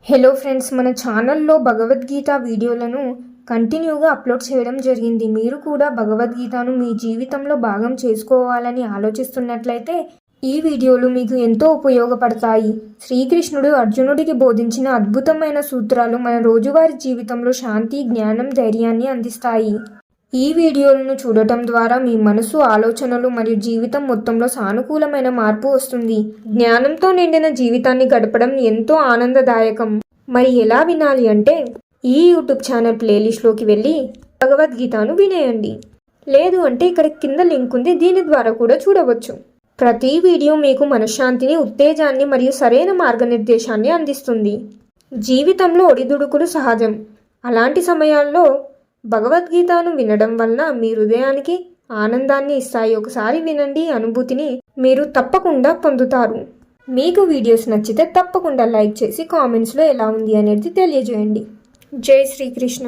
Hello friends, మన ఛానల్లో భగవద్గీత వీడియోలను కంటిన్యూగా అప్లోడ్ చేయడం జరిగింది. మీరు కూడా భగవద్గీతను మీ జీవితంలో భాగం చేసుకోవాలని ఆలోచిస్తున్నట్లయితే ఈ వీడియోలు మీకు ఎంతో ఉపయోగపడతాయి. శ్రీకృష్ణుడు అర్జునుడికి బోధించిన అద్భుతమైన సూత్రాలు మన రోజువారీ జీవితంలో శాంతి, జ్ఞానం, ధైర్యాన్ని అందిస్తాయి. ఈ వీడియోలను చూడటం ద్వారా మీ మనసు, ఆలోచనలు మరియు జీవితం మొత్తంలో సానుకూలమైన మార్పు వస్తుంది. జ్ఞానంతో నిండిన జీవితాన్ని గడపడం ఎంతో ఆనందదాయకం. మరి ఎలా వినాలి అంటే ఈ యూట్యూబ్ ఛానల్ ప్లేలిస్ట్లోకి వెళ్ళి భగవద్గీతను వినేయండి. లేదు అంటే ఇక్కడ కింద లింక్ ఉంది, దీని ద్వారా కూడా చూడవచ్చు. ప్రతి వీడియో మీకు మనశ్శాంతిని, ఉత్తేజాన్ని మరియు సరైన మార్గనిర్దేశాన్ని అందిస్తుంది. జీవితంలో ఒడిదుడుకులు సహజం. అలాంటి సమయాల్లో భగవద్గీతను వినడం వలన మీ హృదయానికి ఆనందాన్ని ఇస్తాయి. ఒకసారి వినండి, అనుభూతిని మీరు తప్పకుండా పొందుతారు. మీకు వీడియోస్ నచ్చితే తప్పకుండా లైక్ చేసి కామెంట్స్లో ఎలా ఉంది అనేది తెలియజేయండి. జై శ్రీకృష్ణ.